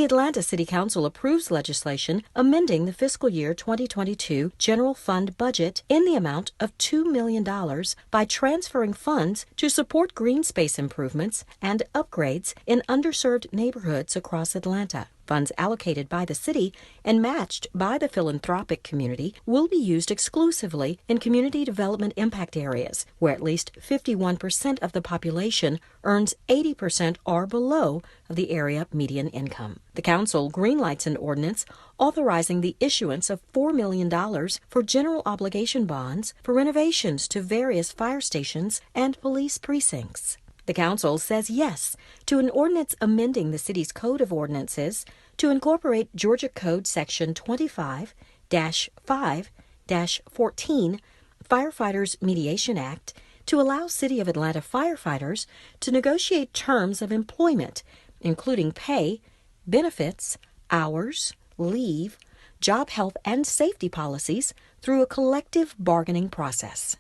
Atlanta City Council approves legislation amending the fiscal year 2022 general fund budget in the amount of $2 million by transferring funds to support green space improvements and upgrades in underserved neighborhoods across Atlanta. Funds allocated by the city and matched by the philanthropic community will be used exclusively in community development impact areas, where at least 51% of the population earns 80% or below of the area median income. The council greenlights an ordinance authorizing the issuance of $4 million for general obligation bonds for renovations to various fire stations and police precincts. The council says yes to an ordinance amending the city's Code of Ordinances to incorporate Georgia Code Section 25-5-14 Firefighters Mediation Act to allow City of Atlanta firefighters to negotiate terms of employment, including pay, benefits, hours, leave, job health, and safety policies through a collective bargaining process.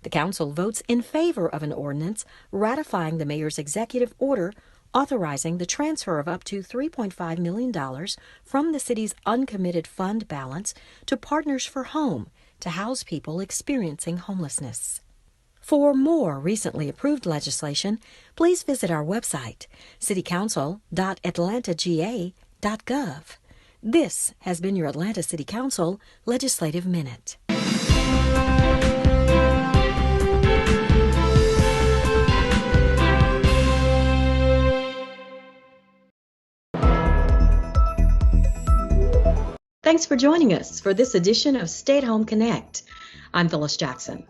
The council votes in favor of an ordinance ratifying the mayor's executive order authorizing the transfer of up to $3.5 million from the city's uncommitted fund balance to Partners for Home to house people experiencing homelessness. For more recently approved legislation, please visit our website, citycouncil.atlantaga.gov. This has been your Atlanta City Council Legislative Minute. Thanks for joining us for this edition of Stay at Home Connect. I'm Phyllis Jackson.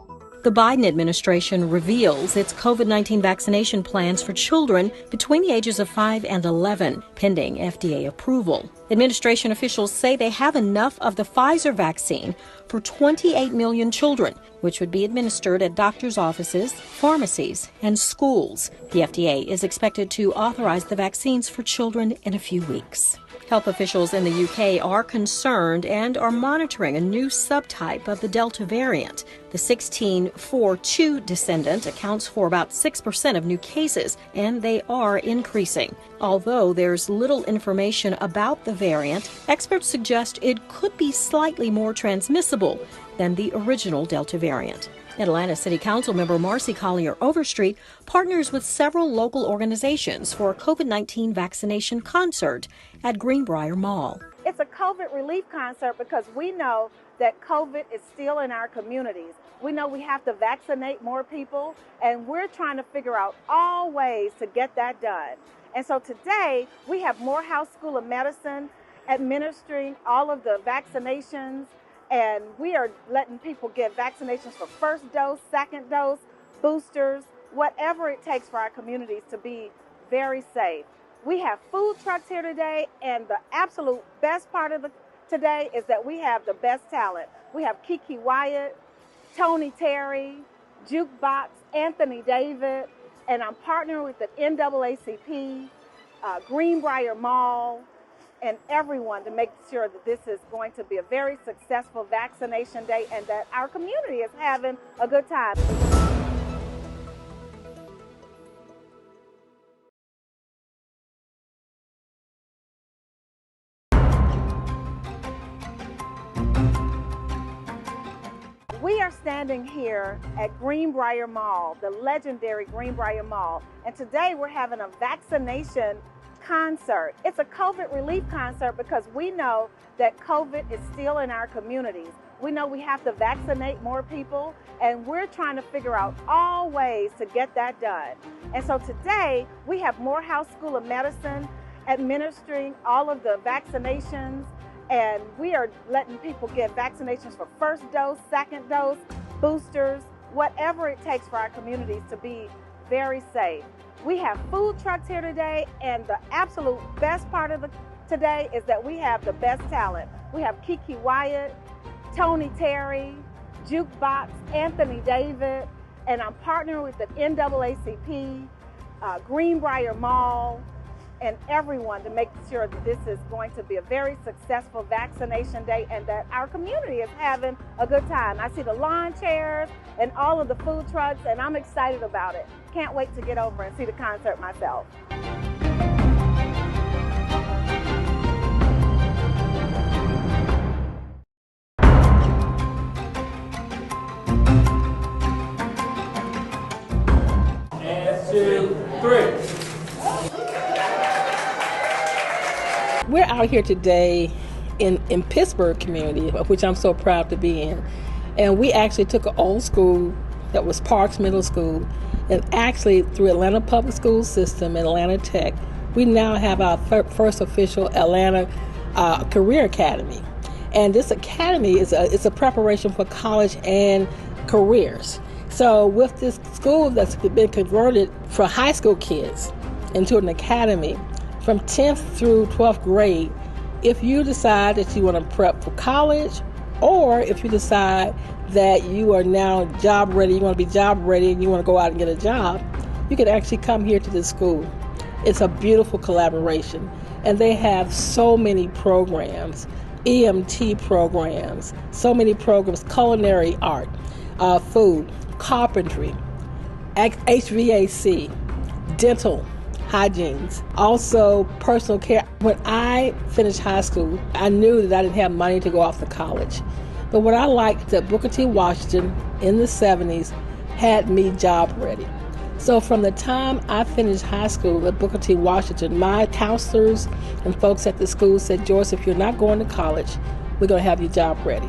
The Biden administration reveals its COVID-19 vaccination plans for children between the ages of 5 and 11, pending FDA approval. Administration officials say they have enough of the Pfizer vaccine for 28 million children, which would be administered at doctors' offices, pharmacies, and schools. The FDA is expected to authorize the vaccines for children in a few weeks. Health officials in the UK are concerned and are monitoring a new subtype of the Delta variant. The 1642 descendant accounts for about 6% of new cases, and they are increasing. Although there's little information about the variant, experts suggest it could be slightly more transmissible than the original Delta variant. Atlanta City Council member Marcy Collier Overstreet partners with several local organizations for a COVID-19 vaccination concert at Greenbrier Mall. It's a COVID relief concert because we know that COVID is still in our communities. We know we have to vaccinate more people, and we're trying to figure out all ways to get that done. And so today, we have Morehouse School of Medicine administering all of the vaccinations, and we are letting people get vaccinations for first dose, second dose, boosters, whatever it takes for our communities to be very safe. We have food trucks here today, and the absolute best part of today is that we have the best talent. We have Kiki Wyatt, Tony Terry, Jukebox, Anthony David, and I'm partnering with the NAACP, Greenbrier Mall, and everyone to make sure that this is going to be a very successful vaccination day and that our community is having a good time. We are standing here at Greenbrier Mall, the legendary Greenbrier Mall, and today we're having a vaccination concert. It's a COVID relief concert because we know that COVID is still in our communities. We know we have to vaccinate more people, and we're trying to figure out all ways to get that done. And so today we have Morehouse School of Medicine administering all of the vaccinations, and we are letting people get vaccinations for first dose, second dose, boosters, whatever it takes for our communities to be very safe. We have food trucks here today, and the absolute best part of today is that we have the best talent. We have Kiki Wyatt, Tony Terry, Jukebox, Anthony David, and I'm partnering with the NAACP, Greenbrier Mall, and everyone to make sure that this is going to be a very successful vaccination day and that our community is having a good time. I see the lawn chairs and all of the food trucks, and I'm excited about it. Can't wait to get over and see the concert myself. 2, 3. We're out here today in Pittsburgh community, of which I'm so proud to be in. And we actually took an old school that was Parks Middle School, and actually through Atlanta Public School System and Atlanta Tech, we now have our first official Atlanta Career Academy. And this academy is a preparation for college and careers. So with this school that's been converted for high school kids into an academy, from 10th through 12th grade, if you decide that you want to prep for college, or if you decide that you are now job ready, you want to be job ready and you want to go out and get a job, you can actually come here to this school. It's a beautiful collaboration, and they have so many programs, EMT programs, so many programs, culinary art, food, carpentry, HVAC, dental, hygienes, also personal care. When I finished high school, I knew that I didn't have money to go off to college. But what I liked that Booker T. Washington in the 70s had me job ready. So from the time I finished high school at Booker T. Washington, my counselors and folks at the school said, Joyce, if you're not going to college, we're going to have you job ready.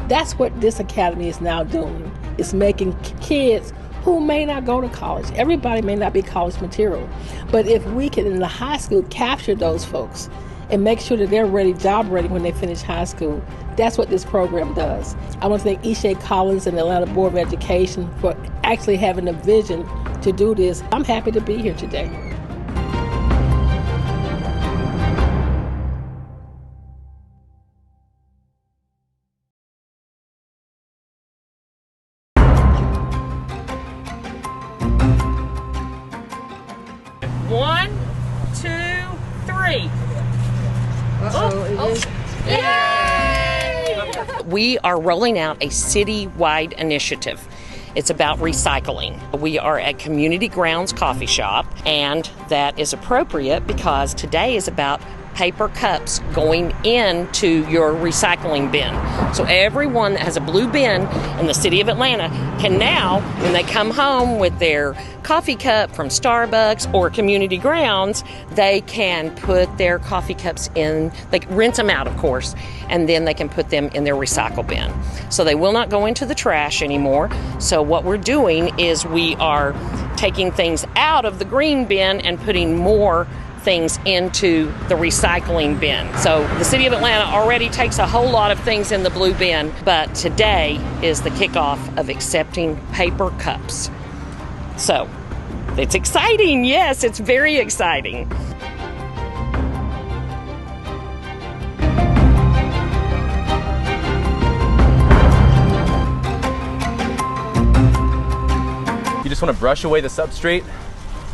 That's what this academy is now doing. It's making kids who may not go to college. Everybody may not be college material. But if we can, in the high school, capture those folks and make sure that they're ready, job ready when they finish high school, that's what this program does. I want to thank Ishay Collins and the Atlanta Board of Education for actually having a vision to do this. I'm happy to be here today. One, two, three. Yay! We are rolling out a city-wide initiative. It's about recycling. We are at Community Grounds Coffee Shop, and that is appropriate because today is about paper cups going into your recycling bin. So everyone that has a blue bin in the city of Atlanta can now, when they come home with their coffee cup from Starbucks or Community Grounds, they can put their coffee cups in, they rinse them out, of course, and then they can put them in their recycle bin. So they will not go into the trash anymore. So what we're doing is we are taking things out of the green bin and putting more things into the recycling bin. So the city of Atlanta already takes a whole lot of things in the blue bin, but today is the kickoff of accepting paper cups. So it's exciting. Yes, it's very exciting. You just want to brush away the substrate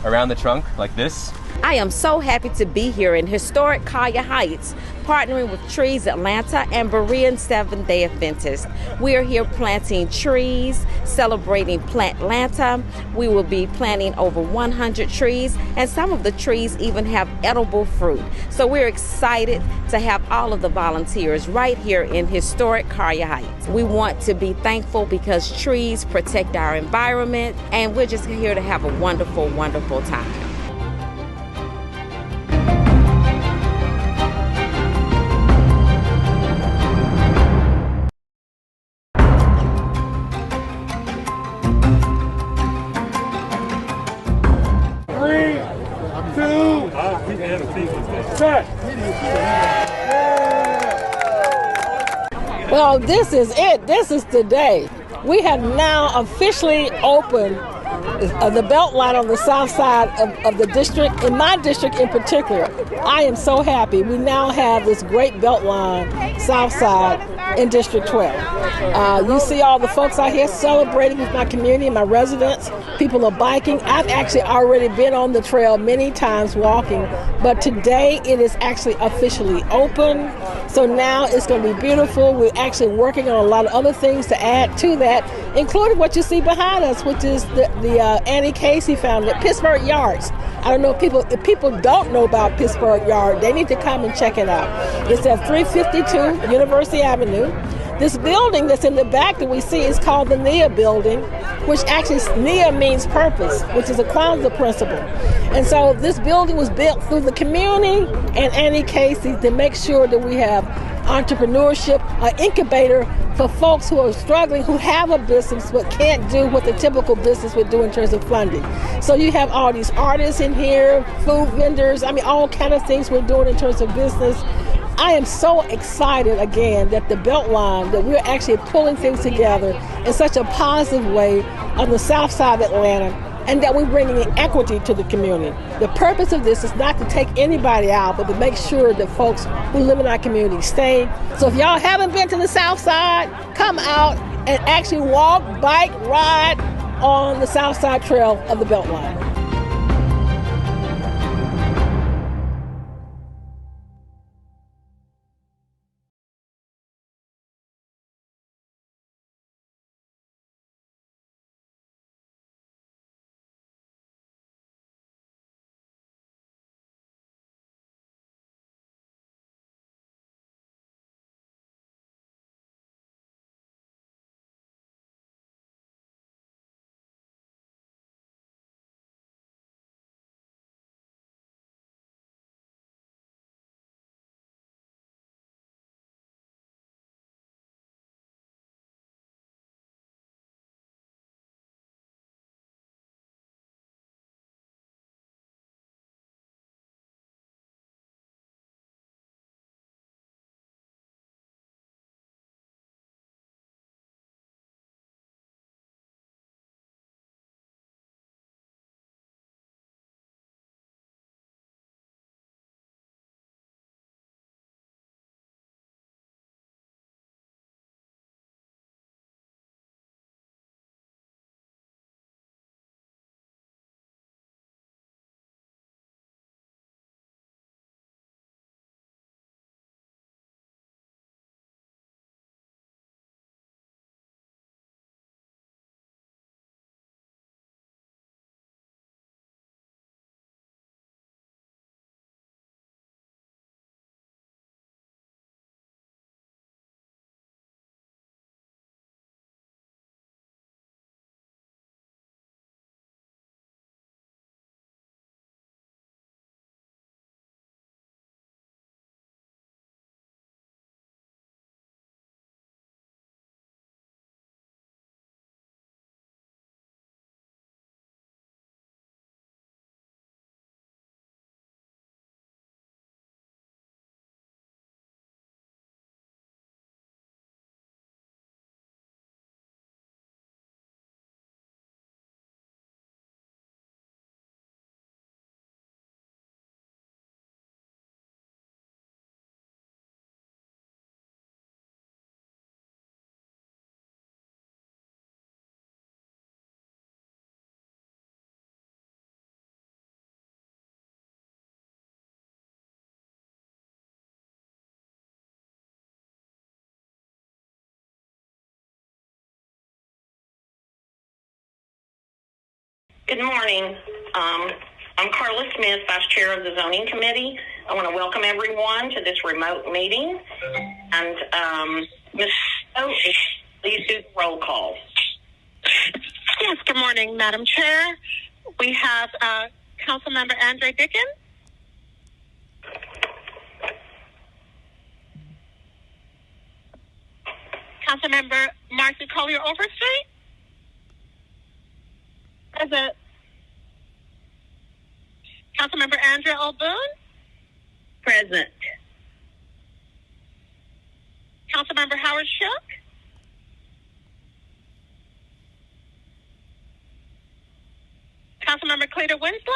around the trunk like this. I am so happy to be here in historic Collier Heights, partnering with Trees Atlanta and Berean Seventh-day Adventist. We are here planting trees, celebrating Plant Atlanta. We will be planting over 100 trees, and some of the trees even have edible fruit. So we're excited to have all of the volunteers right here in historic Collier Heights. We want to be thankful because trees protect our environment, and we're just here to have a wonderful, wonderful time. Well, this is it. This is the day. We have now officially opened the Beltline on the south side of the district, in my district in particular. I am so happy. We now have this great Beltline south side in District 12. You see all the folks out here celebrating with my community, my residents. People are biking. I've actually already been on the trail many times walking, but today it is actually officially open. So now it's going to be beautiful. We're actually working on a lot of other things to add to that, including what you see behind us, which is the Annie Casey Foundation, Pittsburgh Yards. I don't know if people don't know about Pittsburgh Yard, they need to come and check it out. It's at 352 University Avenue. This building that's in the back that we see is called the NIA building. which actually NIA means purpose, which is a Kwanzaa principle. And so this building was built through the community and Annie Casey to make sure that we have entrepreneurship, an incubator for folks who are struggling, who have a business but can't do what the typical business would do in terms of funding. So you have all these artists in here, food vendors, all kind of things we're doing in terms of business. I am so excited again that the Beltline, that we're actually pulling things together in such a positive way on the south side of Atlanta, and that we're bringing in equity to the community. The purpose of this is not to take anybody out, but to make sure that folks who live in our community stay. So if y'all haven't been to the south side, come out and actually walk, bike, ride on the south side trail of the Beltline. Good morning. I'm Carla Smith, Vice Chair of the Zoning Committee. I want to welcome everyone to this remote meeting. And Ms. Stowe, please do the roll call. Yes, good morning, Madam Chair. We have Councilmember Andre Dickens. Councilmember Marcy Collier-Overstreet. Present. Councilmember Andrea O'Boone. Present. Councilmember Howard Shook. Councilmember Cleator Winslow.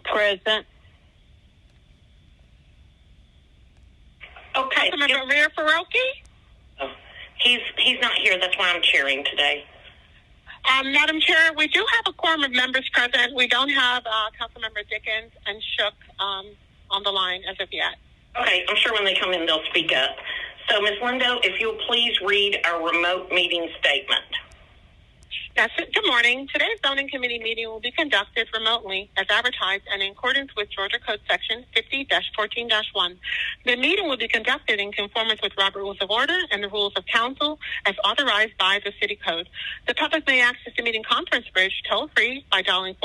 Present. Okay. Councilmember Rear Faroki. Oh, he's not here. That's why I'm chairing today. Madam Chair, we do have a quorum of members present. We don't have Councilmember Dickens and Shook on the line as of yet. Okay, I'm sure when they come in, they'll speak up. So, Ms. Lindo, if you'll please read our remote meeting statement. That's it. Good morning. Today's zoning committee meeting will be conducted remotely as advertised and in accordance with Georgia Code Section 50-14-1. The meeting will be conducted in conformance with Robert Rules of Order and the Rules of Council as authorized by the City Code. The public may access the meeting conference bridge toll-free by dialing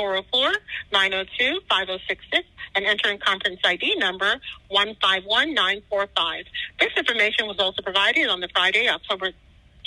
404-902-5066 and entering conference ID number 151945. This information was also provided on the Friday, October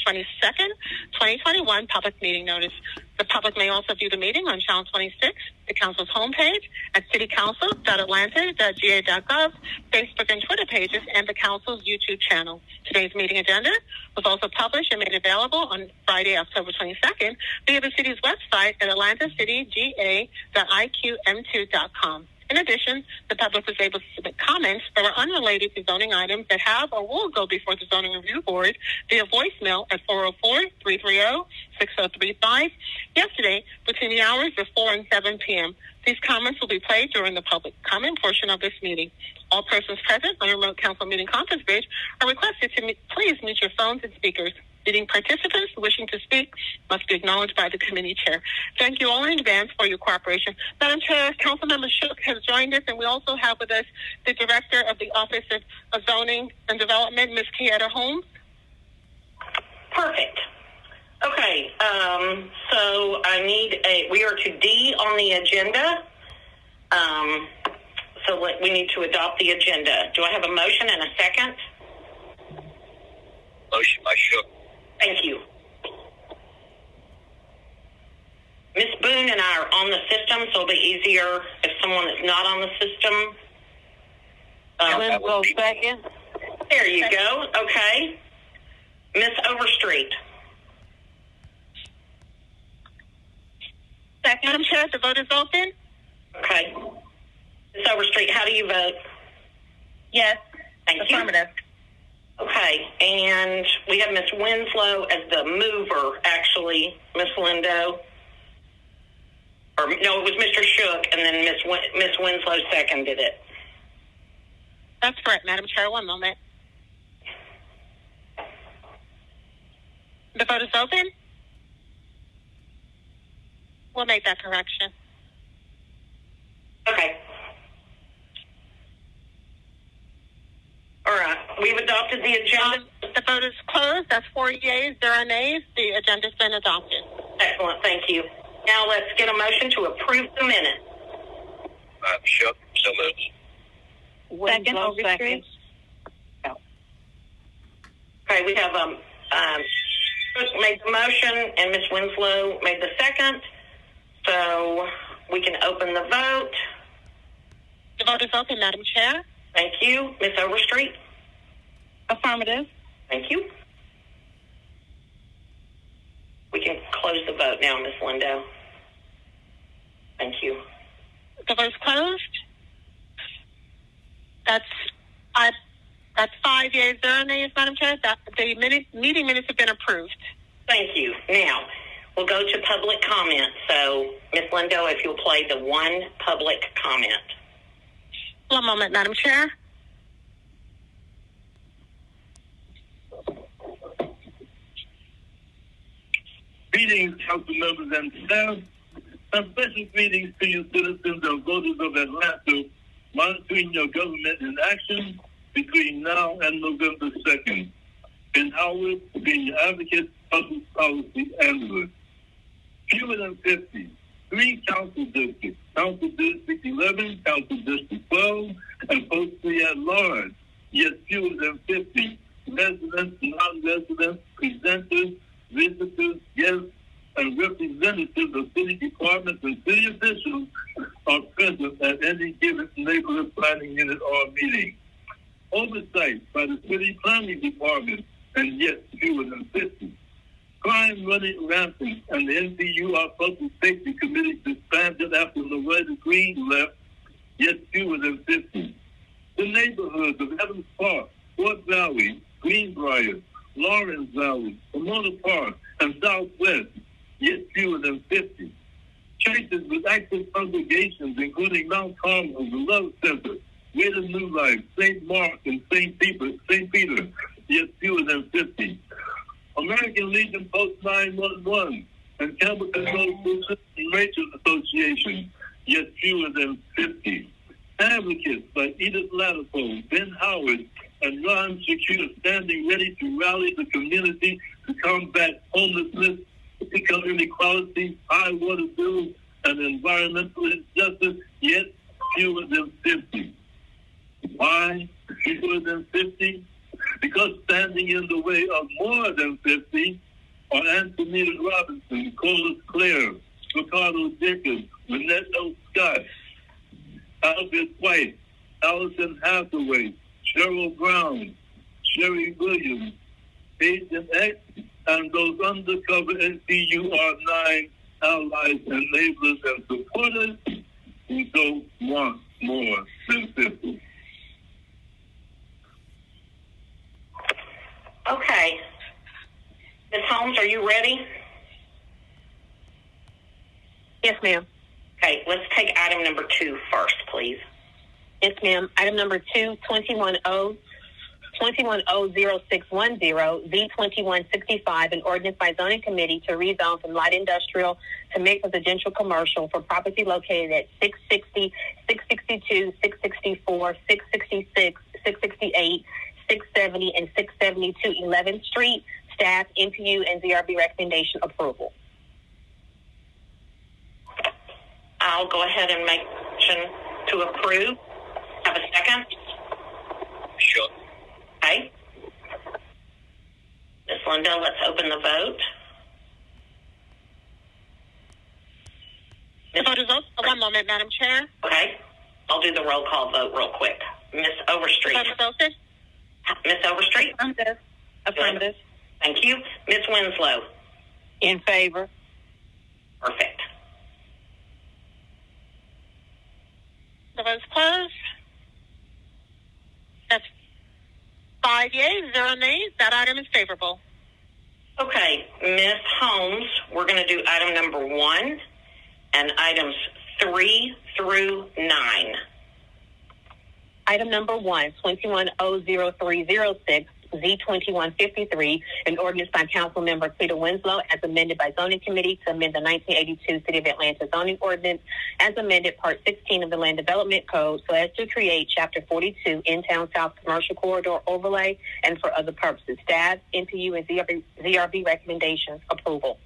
22nd, 2021 public meeting notice. The public may also view the meeting on Channel 26, the Council's homepage at citycouncil.atlanta.ga.gov, Facebook and Twitter pages, and the Council's YouTube channel. Today's meeting agenda was also published and made available on Friday, October 22nd via the city's website at atlantacitygA.iqm2.com. In addition, the public was able to submit comments that were unrelated to zoning items that have or will go before the Zoning Review Board via voicemail at 404-330-6035 yesterday between the hours of 4 and 7 p.m. These comments will be played during the public comment portion of this meeting. All persons present on the remote council meeting conference page are requested to please mute your phones and speakers. Meeting participants wishing to speak must be acknowledged by the committee chair. Thank you all in advance for your cooperation. Madam Chair, Councilmember Shook has joined us, and we also have with us the Director of the Office of Zoning and Development, Ms. Kieta Holmes. Perfect. Okay, so we are to D on the agenda. We need to adopt the agenda. Do I have a motion and a second? Motion by Shook. Thank you. Ms. Boone and I are on the system, so it'll be easier if someone is not on the system. Second. There you go. Okay. Ms. Overstreet. Second. Madam Chair, the vote is open. Okay. Ms. Overstreet, how do you vote? Yes. Thank you. Affirmative. Okay, and we have Ms. Winslow as the mover, actually, Ms. Lindo. Or, no, it was Mr. Shook, and then Ms. Winslow seconded it. That's correct, Madam Chair. One moment. The vote is open. We'll make that correction. Okay. All right. We've adopted the agenda. The vote is closed. That's 4 yeas, 0 nays. The agenda's been adopted. Excellent. Thank you. Now let's get a motion to approve the minute. Shook, so moved. Second. Overstreet. Okay, we have Shook made the motion and Ms. Winslow made the second. So we can open the vote. The vote is open, Madam Chair. Thank you. Ms. Overstreet? Affirmative. Thank you. We can close the vote now, Ms. Lindo. Thank you. The vote is closed. That's 5 yeas, 0 nays, Madam Chair. The meeting minutes have been approved. Thank you. Now, we'll go to public comment. So, Ms. Lindo, if you'll play the one public comment. One moment, Madam Chair. Greetings, council members and staff. A special greetings to you citizens and voters of Atlanta, monitoring your government in action between now and November 2nd. Ben Howard, being your advocate, public policy analyst. Fewer than 50. 3 council districts, Council District 11, Council District 12, and post 3 at large. Yet fewer than 50 residents, non-residents, presenters, visitors, guests, and representatives of city departments and city officials are present at any given neighborhood planning unit or meeting. Oversight by the city planning department, and yet fewer than 50. Crime running rampant, and the NPUR Public Safety Committee disbanded after Loretta Green left, yet fewer than 50. The neighborhoods of Evans Park, Fort Valley, Greenbrier, Lawrence Valley, Pomona Park, and Southwest, yet fewer than 50. Churches with active congregations, including Mount Carmel, the Love Center, Way to New Life, St. Mark, and St. Peter, yet fewer than 50. American Legion Post 911 and Campbell Rachel Association, yet fewer than 50. Advocates like Edith Latipo, Ben Howard, and Ron Secure standing ready to rally the community to combat homelessness, income inequality, high water bills, and environmental injustice, yet fewer than 50. Why fewer than 50? Because standing in the way of more than 50 are Antonita Robinson, Colas Clare, Ricardo Jacobs, Lynette L. Scott, Albert White, Allison Hathaway, Cheryl Brown, Sherry Williams, Agent X, and those undercover NCUR9 allies and neighbors and supporters who don't want more than 50. Okay. Ms. Holmes, are you ready? Yes, ma'am. Okay, let's take item number 2 first, please. Yes, ma'am. Item number 2, 210610, Z2165, an ordinance by zoning committee to rezone from light industrial to mixed residential commercial for property located at 660, 662, 664, 666, 668, 670, and 672 11th Street. Staff, NPU, and ZRB recommendation approval. I'll go ahead and make a motion to approve. Have a second? Sure. Okay. Ms. Linda, let's open the vote. The vote is open. One moment, Madam Chair. Okay. I'll do the roll call vote real quick. Ms. Overstreet. The vote is open. Ms. Overstreet? Affirmative. Affirmative. Thank you. Ms. Winslow? In favor. Perfect. The vote is closed. That's 5 yeas, 0 nays. That item is favorable. Okay, Ms. Holmes, we're going to do item number 1 and items 3 through 9. Item number 1, 210306, Z2153, an ordinance by Council Member Cleta Winslow as amended by Zoning Committee to amend the 1982 City of Atlanta Zoning Ordinance as amended Part 16 of the Land Development Code so as to create Chapter 42 in-town South Commercial Corridor Overlay and for other purposes. Staff, NPU, and ZRB recommendations approval.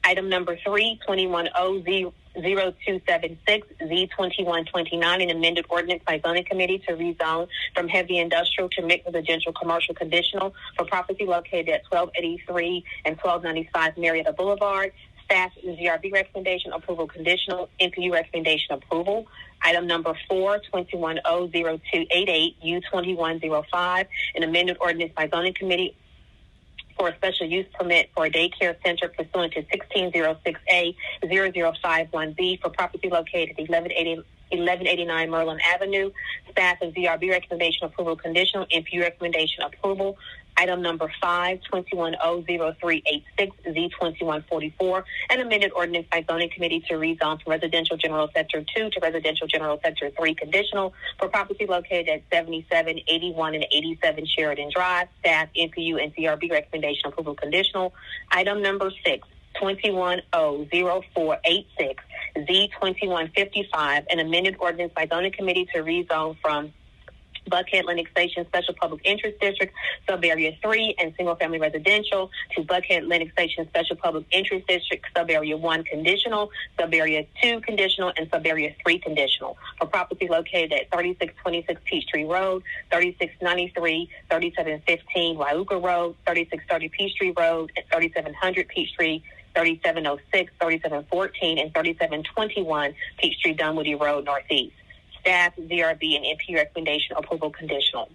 Item number 3, 21000276, Z2129, an amended ordinance by Zoning Committee to rezone from heavy industrial to mixed residential commercial conditional for property located at 1283 and 1295 Marietta Boulevard. Staff ZRB recommendation approval conditional, NPU recommendation approval. Item number 4, 21000288, U2105, an amended ordinance by Zoning Committee for a special use permit for a daycare center pursuant to 1606A 0051B for property located at 1189 Merlin Avenue. Staff and ZRB recommendation approval conditional, NPU recommendation approval. Item number 5, 21000386, Z2144, an amended ordinance by Zoning Committee to rezone from Residential General Sector 2 to Residential General Sector 3 conditional for property located at 77, 81, and 87 Sheridan Drive. Staff, NPU, and ZRB recommendation approval conditional. Item number 6, 21000486, Z2155, an amended ordinance by Zoning Committee to rezone from Buckhead Lennox Station Special Public Interest District, Sub-Area 3, and Single Family Residential to Buckhead Lennox Station Special Public Interest District, Sub-Area 1 Conditional, Sub-Area 2 Conditional, and Sub-Area 3 Conditional for property located at 3626 Peachtree Road, 3693, 3715 Wyuka Road, 3630 Peachtree Road, 3700 Peachtree, 3706, 3714, and 3721 Peachtree Dunwoody Road Northeast. Staff, ZRB, and NPU recommendation approval conditional.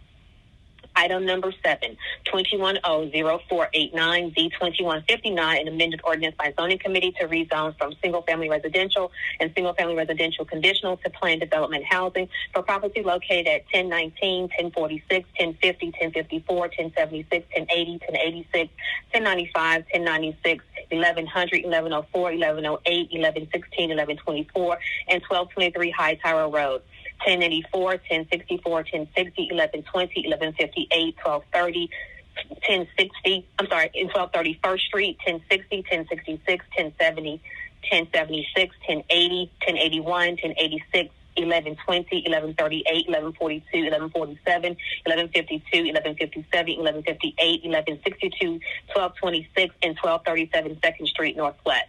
Item number 7, 21000489, Z2159, an amended ordinance by Zoning Committee to rezone from single-family residential and single-family residential conditional to planned development housing for property located at 1019, 1046, 1050, 1054, 1076, 1080, 1086, 1095, 1096, 1100, 1104, 1108, 1116, 1124, and 1223 High Tower Road. 1084, 1064, 1060, 1120, 1158, 1230, 1060, in 1230 First Street, 1060, 1066, 1070, 1076, 1080, 1081, 1086, 1120, 1138, 1142, 1147, 1152, 1157, 1158, 1162, 1226, and 1237 2nd Street Northwest.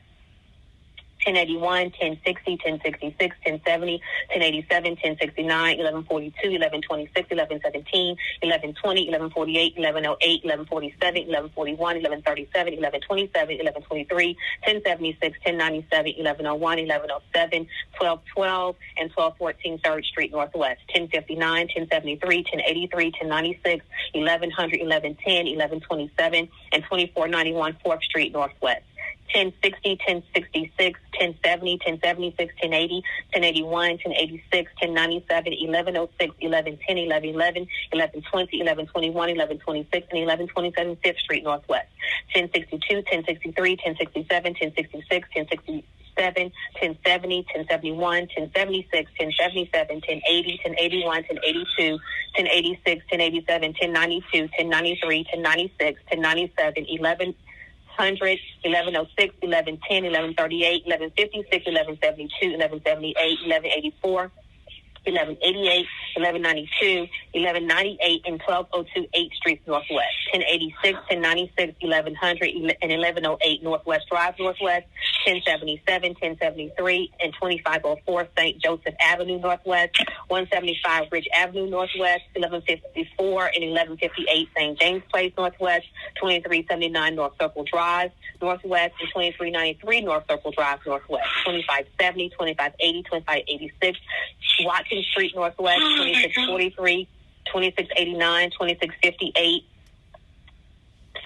1081, 1060, 1066, 1070, 1087, 1069, 1142, 1126, 1117, 1120, 1148, 1108, 1147, 1141, 1137, 1127, 1123, 1076, 1097, 1101, 1107, 1212, and 1214 3rd Street Northwest. 1059, 1073, 1083, 1096, 1100, 1110, 1127, and 2491 4th Street Northwest. 1060, 1066, 1070, 1076, 1080, 1081, 1086, 1097, 1106, 1110, 1111, 1120, 1121, 1126, and 1127 5th Street Northwest. 1062, 1063, 1067, 1066, 1067, 1070, 1071, 1076, 1077, 1080, 1081, 1082, 1086, 1087, 1092, 1093, 1096, 1097, 1100, 1106, 1110, 1138, 1156, 1172, 1178, 1184, 1188, 1192, 1198, and 1202 8th Street Northwest. 1086, 1096, 1100, and 1108 Northwest Drive Northwest. 1077, 1073, and 2504 St. Joseph Avenue Northwest. 175 Ridge Avenue Northwest. 1154 and 1158 St. James Place Northwest. 2379 North Circle Drive Northwest, and 2393 North Circle Drive Northwest. 2570, 2580, 2586 Watkins Street Northwest. 2643, 2689, 2658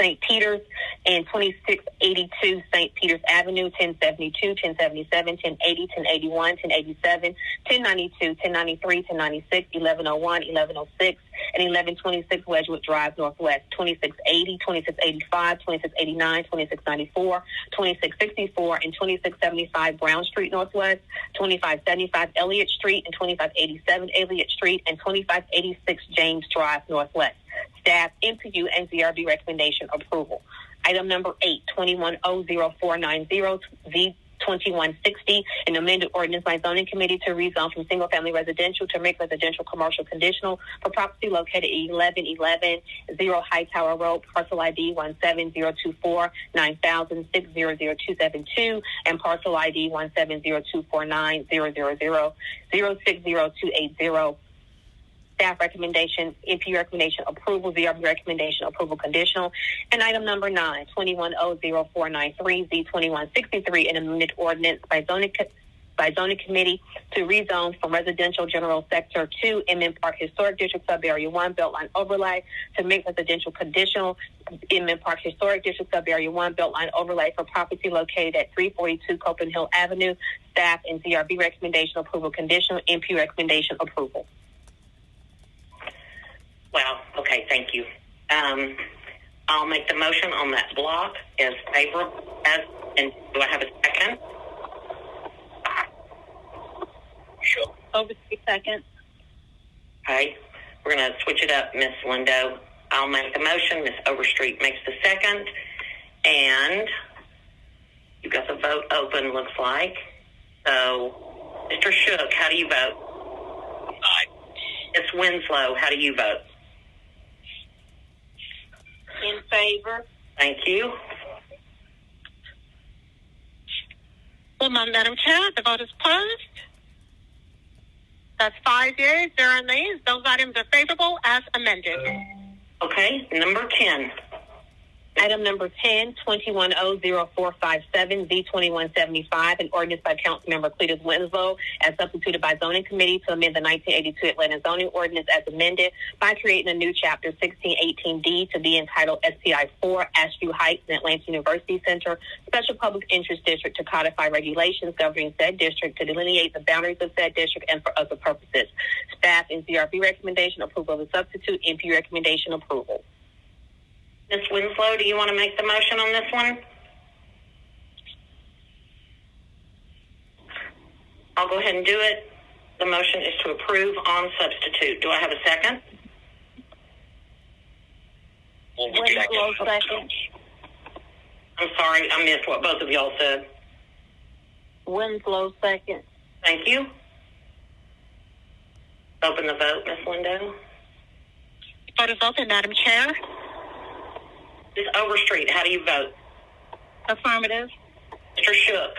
St. Peter's, and 2682 St. Peter's Avenue. 1072, 1077, 1080, 1081, 1087, 1092, 1093, 1096, 1101, 1106, and 1126 Wedgwood Drive Northwest. 2680, 2685, 2689, 2694, 2664, and 2675 Brown Street Northwest. 2575 Elliott Street, and 2587 Elliott Street, and 2586 James Drive Northwest. Staff, MPU, and ZRB recommendation approval. Item number 8, 21000490, Z2160, an amended ordinance by zoning committee to rezone from single-family residential to make residential commercial conditional for property located at 1111 0 Hightower Road, parcel ID 1702490060272, and parcel ID 170249000060280. Staff recommendation, MP recommendation approval, ZRB recommendation approval conditional. And item number 9, 21000493, Z2163, an amended ordinance by zoning committee to rezone from residential general sector 2 Inman Park Historic District Sub-Area 1 Beltline Overlay to make residential conditional Inman Park Historic District Sub-Area 1 Beltline Overlay for property located at 342 Copeland Hill Avenue. Staff and ZRB recommendation approval conditional, MP recommendation approval. Wow. Okay. Thank you. I'll make the motion on that block as favorable and do I have a second? Sure. Overstreet second. Okay. We're going to switch it up, Miss Lindo. I'll make the motion. Miss Overstreet makes the second. And you've got the vote open, looks like. So, Mr. Shook, how do you vote? Aye. Ms. Winslow, how do you vote? In favor. Thank you. Well, Madam Chair, the vote is closed. That's 5 yeas, 0 nays. Those items are favorable as amended. Okay, number 10. Item number 10, 21000457, Z2175, an ordinance by Councilmember Cletus Winslow as substituted by Zoning Committee to amend the 1982 Atlanta Zoning Ordinance as amended by creating a new Chapter 1618D to be entitled SPI 4, Ashview Heights and Atlanta University Center, Special Public Interest District, to codify regulations governing said district, to delineate the boundaries of said district, and for other purposes. Staff and ZRB recommendation approval of the substitute, MP recommendation approval. Ms. Winslow, do you want to make the motion on this one? I'll go ahead and do it. The motion is to approve on substitute. Do I have a second? Winslow second. I'm sorry, I missed what both of y'all said. Winslow, second. Thank you. Open the vote, Ms. Lindo. Vote is open, Madam Chair. Ms. Overstreet, how do you vote? Affirmative. Mr. Shook?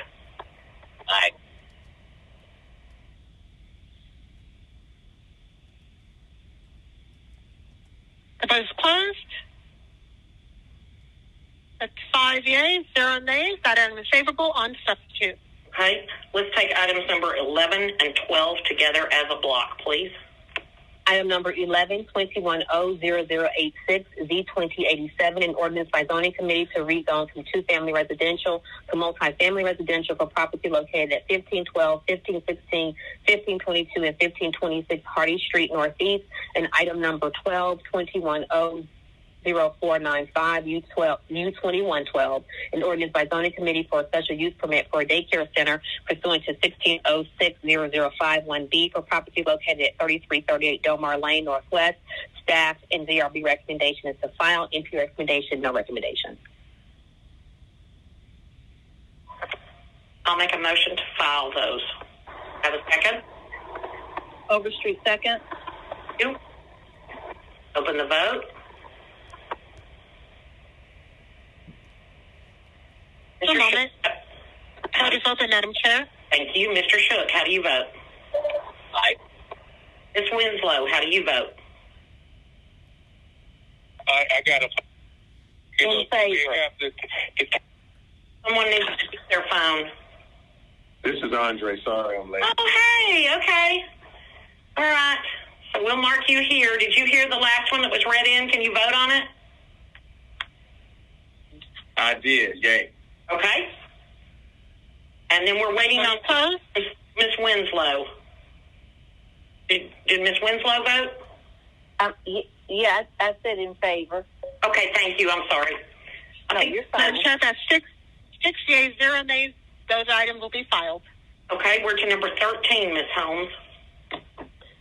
Aye. The vote is closed. That's 5 yeas, 0 nays. That item is favorable on substitute. Okay, let's take items number 11 and 12 together as a block, please. Item number 11, 2100086, Z2087, an ordinance by zoning committee to rezone from two-family residential to multi-family residential for property located at 1512, 1516, 1522, and 1526 Hardy Street Northeast. And item number 12, 2100495, U2112, an ordinance by zoning committee for a special use permit for a daycare center pursuant to 16060051B for property located at 3338 Delmar Lane Northwest. Staff and ZRB recommendation is to file. MP recommendation, no recommendation. I'll make a motion to file those. Have a second? Overstreet, second. Thank you. Open the vote. One moment. Vote is open, Madam Chair. Thank you. Mr. Shook, how do you vote? Aye. Ms. Winslow, how do you vote? I got a. In favor. Someone needs to use their phone. This is Andre. Sorry, I'm late. Oh, hey, okay. All right. So we'll mark you here. Did you hear the last one that was read in? Can you vote on it? I did. Yay. Okay. And then we're waiting on Ms. Winslow. Did Ms. Winslow vote? Yeah, I said in favor. Okay, thank you. I'm sorry. No, you're fine. Madam Chair, that's 6 yeas, 0 nays. Those items will be filed. Okay, we're to number 13, Ms. Holmes.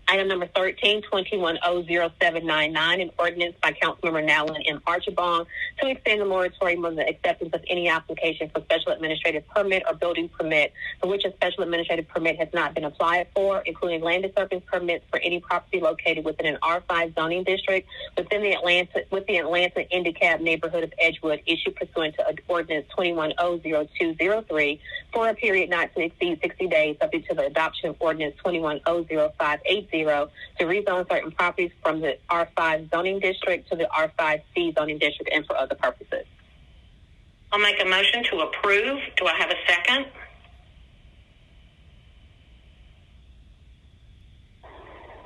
Item number 13, 2100799, an ordinance by Councilmember Nowlin M. Archibong to extend the moratorium on the acceptance of any application for special administrative permit or building permit for which a special administrative permit has not been applied for, including land disturbance permits for any property located within an R5 zoning district within the Atlanta Indicab neighborhood of Edgewood, issued pursuant to Ordinance 2100203 for a period not to exceed 60 days, subject to the adoption of Ordinance 2100580 to rezone certain properties from the R5 zoning district to the R5C zoning district and for other purposes. I'll make a motion to approve. Do I have a second?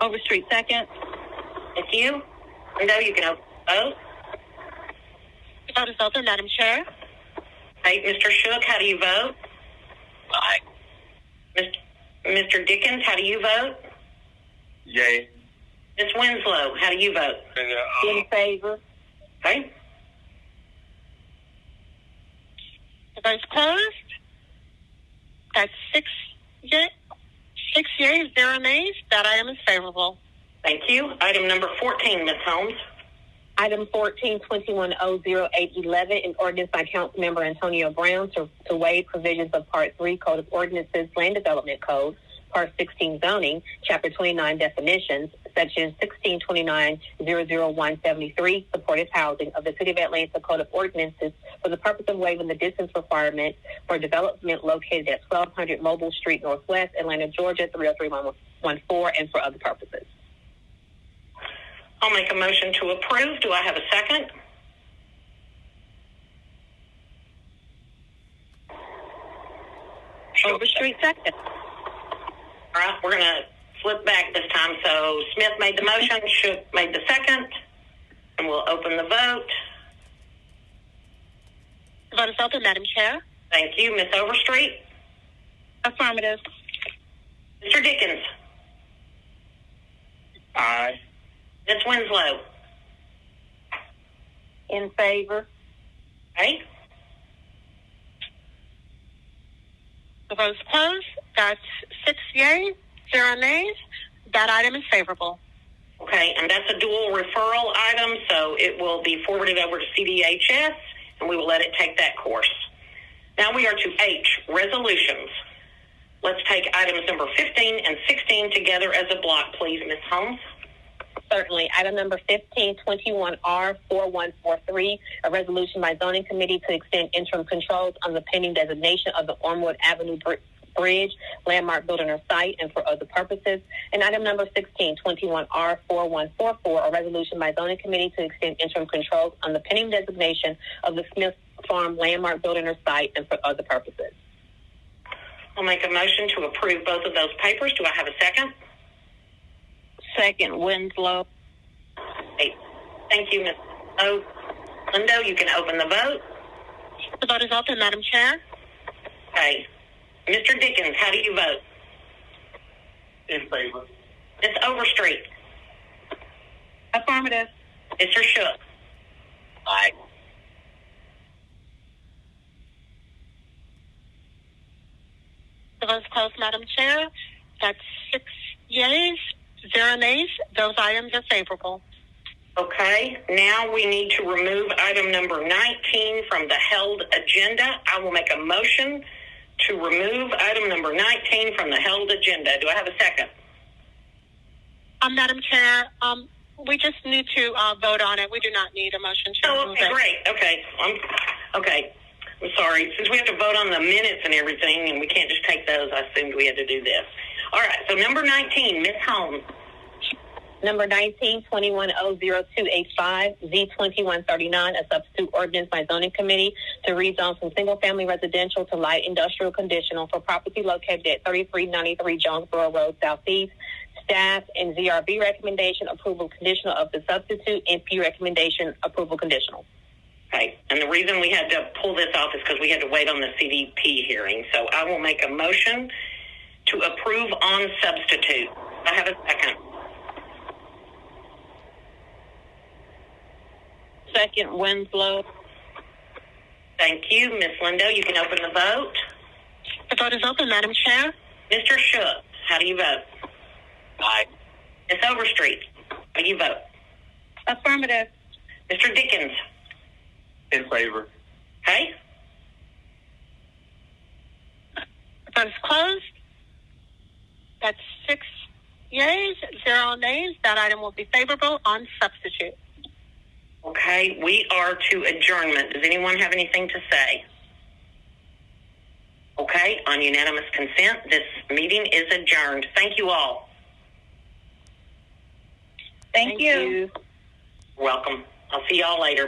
Overstreet, second. Thank you. Lindo, you can open the vote. The vote is open, Madam Chair. Hey, Mr. Shook, how do you vote? Aye. Mr. Dickens, how do you vote? Yay. Ms. Winslow, how do you vote? In favor. Okay. The vote is closed. That's 6 yeas, 0 nays. That item is favorable. Thank you. Item number 14, Ms. Holmes. Item 14, 2100811, an ordinance by Councilmember Antonio Brown to waive provisions of Part 3 Code of Ordinances Land Development Code, Part 16 Zoning, Chapter 29 Definitions, Section 162900173, Supportive Housing of the City of Atlanta Code of Ordinances for the purpose of waiving the distance requirement for development located at 1200 Mobile Street Northwest, Atlanta, Georgia, 30314, and for other purposes. I'll make a motion to approve. Do I have a second? Overstreet, second. All right, we're going to flip back this time. So Smith made the motion, Shook made the second, and we'll open the vote. The vote is open, Madam Chair. Thank you. Ms. Overstreet? Affirmative. Mr. Dickens? Aye. Ms. Winslow? In favor. Okay. The vote is closed. That's 6 yeas, 0 nays. That item is favorable. Okay, and that's a dual referral item, so it will be forwarded over to CDHS, and we will let it take that course. Now we are to H, resolutions. let's take items number 15 and 16 together as a block, please, Ms. Holmes. Certainly. Item number 1521R4143, a resolution by Zoning Committee to extend interim controls on the pending designation of the Ormwood Avenue Bridge, landmark building or site, and for other purposes. And item number 1621R4144, a resolution by Zoning Committee to extend interim controls on the pending designation of the Smith Farm landmark building or site, and for other purposes. I'll make a motion to approve both of those papers. Do I have a second? Second, Winslow. Great. Thank you, Ms. Lindo, you can open the vote. The vote is open, Madam Chair. Okay. Mr. Dickens, how do you vote? In favor. Ms. Overstreet? Affirmative. Mr. Shook? Aye. The vote is closed, Madam Chair. That's 6 yeas, 0 nays. Those items are favorable. Okay. Now we need to remove item number 19 from the held agenda. I will make a motion to remove item number 19 from the held agenda. Do I have a second? Madam Chair, we just need to vote on it. We do not need a motion to remove it. Great. Okay. I'm sorry. Since we have to vote on the minutes and everything, and we can't just take those, I assumed we had to do this. All right. So number 19, Ms. Holmes. Number 19210285, Z2139, a substitute ordinance by Zoning Committee to rezone from single-family residential to light industrial conditional for property located at 3393 Jonesboro Road Southeast. Staff and ZRB recommendation approval conditional of the substitute. NP recommendation approval conditional. Okay. And the reason we had to pull this off is because we had to wait on the CDP hearing. So I will make a motion to approve on substitute. I have a second. Second, Winslow. Thank you. Ms. Lindo, you can open the vote. The vote is open, Madam Chair. Mr. Shook, how do you vote? Aye. Ms. Overstreet, how do you vote? Affirmative. Mr. Dickens? In favor. Okay. The vote is closed. That's 6 yeas, 0 nays. That item will be favorable on substitute. Okay, we are to adjournment. Does anyone have anything to say? Okay, on unanimous consent, this meeting is adjourned. Thank you all. Thank you. You're welcome. I'll see y'all later.